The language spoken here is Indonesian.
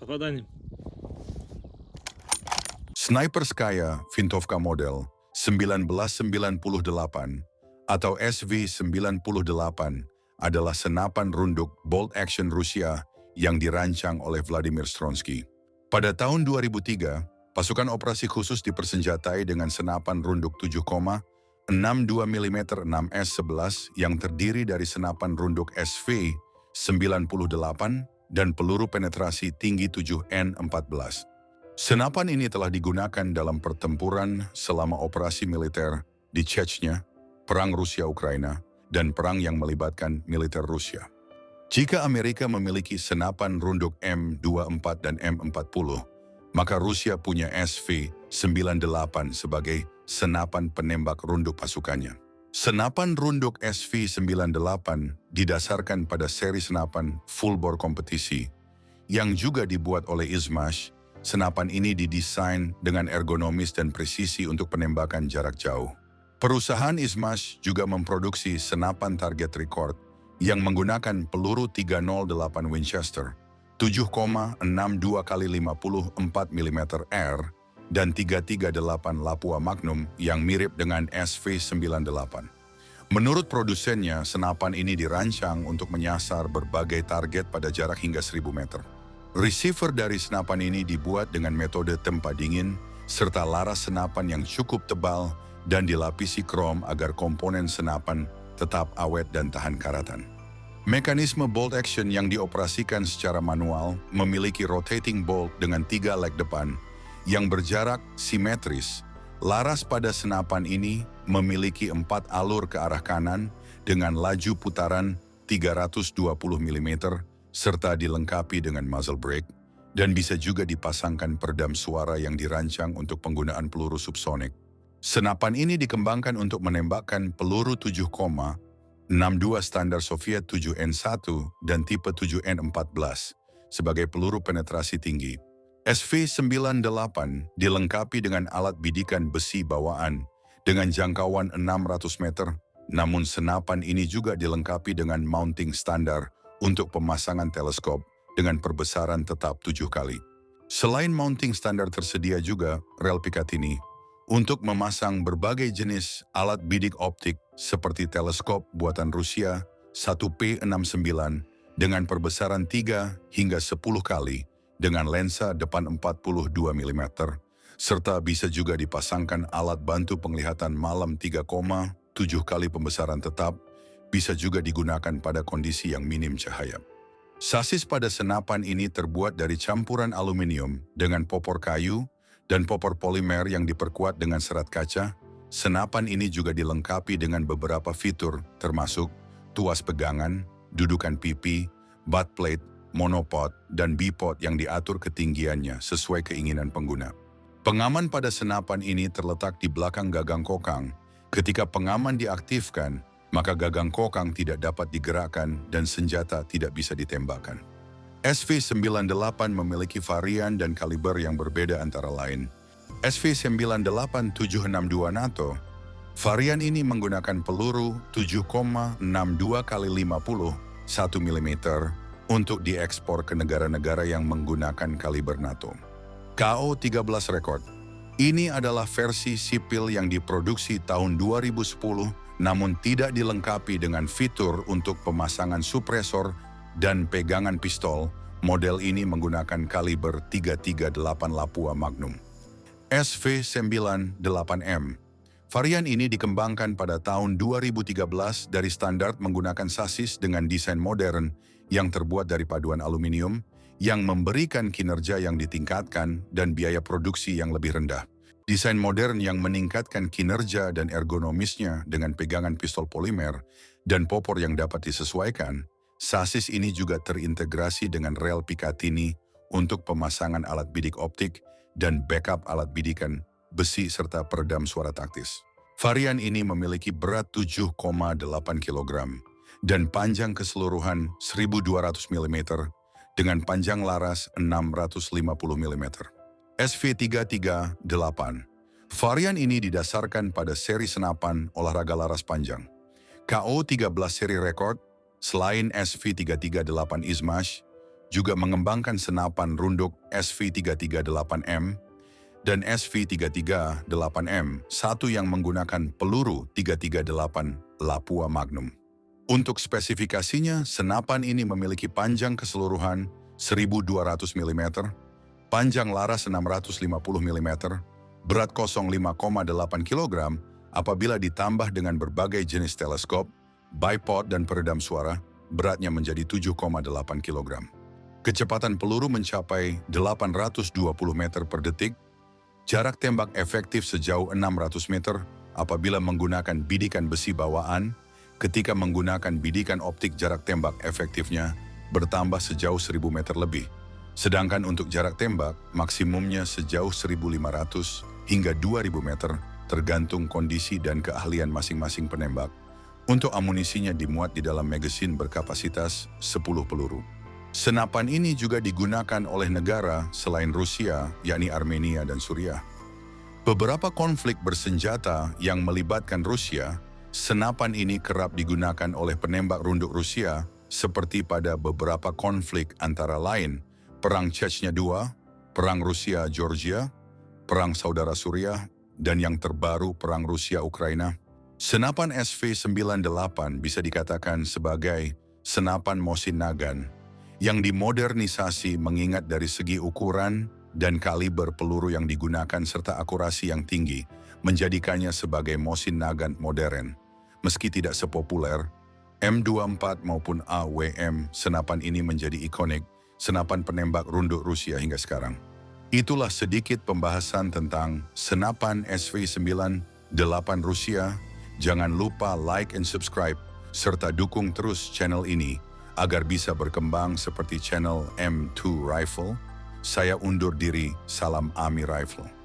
Попаданием. Sniperskaya Vintovka model 1998 atau SV-98 adalah senapan runduk bolt action Rusia yang dirancang oleh Vladimir Stronsky. Pada tahun 2003, pasukan operasi khusus dipersenjatai dengan senapan runduk 7,62 mm 6S11 yang terdiri dari senapan runduk SV-98 dan peluru penetrasi tinggi 7N14. Senapan ini telah digunakan dalam pertempuran selama operasi militer di Chechnya, Perang Rusia-Ukraina, dan perang yang melibatkan militer Rusia. Jika Amerika memiliki senapan runduk M24 dan M40, maka Rusia punya SV-98 sebagai senapan penembak runduk pasukannya. Senapan runduk SV-98 didasarkan pada seri senapan full bore kompetisi yang juga dibuat oleh Izmash. Senapan ini didesain dengan ergonomis dan presisi untuk penembakan jarak jauh. Perusahaan Izmash juga memproduksi senapan target record yang menggunakan peluru 308 Winchester, 7,62 x 54 mm R, dan 338 Lapua Magnum yang mirip dengan SV-98. Menurut produsennya, senapan ini dirancang untuk menyasar berbagai target pada jarak hingga 1000 meter. Receiver dari senapan ini dibuat dengan metode tempa dingin serta laras senapan yang cukup tebal dan dilapisi krom agar komponen senapan tetap awet dan tahan karatan. Mekanisme bolt action yang dioperasikan secara manual memiliki rotating bolt dengan 3 leg depan yang berjarak simetris. Laras pada senapan ini memiliki 4 alur ke arah kanan dengan laju putaran 320 mm serta dilengkapi dengan muzzle brake, dan bisa juga dipasangkan peredam suara yang dirancang untuk penggunaan peluru subsonik. Senapan ini dikembangkan untuk menembakkan peluru 7,62 standar Soviet 7N1 dan tipe 7N14 sebagai peluru penetrasi tinggi. SV-98 dilengkapi dengan alat bidikan besi bawaan dengan jangkauan 600 meter, namun senapan ini juga dilengkapi dengan mounting standar untuk pemasangan teleskop dengan perbesaran tetap 7 kali. Selain mounting standar tersedia juga rel Picatinny untuk memasang berbagai jenis alat bidik optik seperti teleskop buatan Rusia 1P69 dengan perbesaran 3 hingga 10 kali dengan lensa depan 42 mm, serta bisa juga dipasangkan alat bantu penglihatan malam 3,7 kali pembesaran tetap, bisa juga digunakan pada kondisi yang minim cahaya. Sasis pada senapan ini terbuat dari campuran aluminium dengan popor kayu dan popor polimer yang diperkuat dengan serat kaca. Senapan ini juga dilengkapi dengan beberapa fitur termasuk tuas pegangan, dudukan pipi, butt plate, monopod, dan bipod yang diatur ketinggiannya sesuai keinginan pengguna. Pengaman pada senapan ini terletak di belakang gagang kokang. Ketika pengaman diaktifkan, maka gagang kokang tidak dapat digerakkan dan senjata tidak bisa ditembakkan. SV-98 memiliki varian dan kaliber yang berbeda antara lain. SV-98762 NATO, varian ini menggunakan peluru 7,62 x 51 mm untuk diekspor ke negara-negara yang menggunakan kaliber NATO. KO-13 Record, ini adalah versi sipil yang diproduksi tahun 2010 namun tidak dilengkapi dengan fitur untuk pemasangan supresor dan pegangan pistol. Model ini menggunakan kaliber 338 Lapua Magnum. SV-98M. Varian ini dikembangkan pada tahun 2013 dari standar menggunakan sasis dengan desain modern yang terbuat dari paduan aluminium yang memberikan kinerja yang ditingkatkan dan biaya produksi yang lebih rendah. Desain modern yang meningkatkan kinerja dan ergonomisnya dengan pegangan pistol polimer dan popor yang dapat disesuaikan, sasis ini juga terintegrasi dengan rel Picatinny untuk pemasangan alat bidik optik dan backup alat bidikan besi serta peredam suara taktis. Varian ini memiliki berat 7,8 kg dan panjang keseluruhan 1200 mm dengan panjang laras 650 mm. SV-338. Varian ini didasarkan pada seri senapan olahraga laras panjang. KO-13 seri rekord, selain SV-338 Izmash, juga mengembangkan senapan runduk SV338M dan SV338M, satu yang menggunakan peluru 338 Lapua Magnum. Untuk spesifikasinya, senapan ini memiliki panjang keseluruhan 1.200 mm, panjang laras 650 mm, berat 05,8 kg apabila ditambah dengan berbagai jenis teleskop, bipod dan peredam suara, beratnya menjadi 7,8 kg. Kecepatan peluru mencapai 820 meter per detik, jarak tembak efektif sejauh 600 meter apabila menggunakan bidikan besi bawaan, ketika menggunakan bidikan optik jarak tembak efektifnya bertambah sejauh 1.000 meter lebih. Sedangkan untuk jarak tembak maksimumnya sejauh 1.500 hingga 2.000 meter tergantung kondisi dan keahlian masing-masing penembak. Untuk amunisinya dimuat di dalam magasin berkapasitas 10 peluru. Senapan ini juga digunakan oleh negara selain Rusia, yakni Armenia dan Suriah. Beberapa konflik bersenjata yang melibatkan Rusia, senapan ini kerap digunakan oleh penembak runduk Rusia seperti pada beberapa konflik antara lain Perang Chechnya II, Perang Rusia-Georgia, Perang Saudara Suriah, dan yang terbaru Perang Rusia-Ukraina. Senapan SV98 bisa dikatakan sebagai senapan Mosin Nagant yang dimodernisasi mengingat dari segi ukuran dan kaliber peluru yang digunakan serta akurasi yang tinggi menjadikannya sebagai Mosin Nagant modern. Meski tidak sepopuler M24 maupun AWM, senapan ini menjadi ikonik senapan penembak runduk Rusia hingga sekarang. Itulah sedikit pembahasan tentang senapan SV98 Rusia. Jangan lupa like and subscribe serta dukung terus channel ini agar bisa berkembang seperti channel M2 Rifle. Saya undur diri, salam Ami Rifle.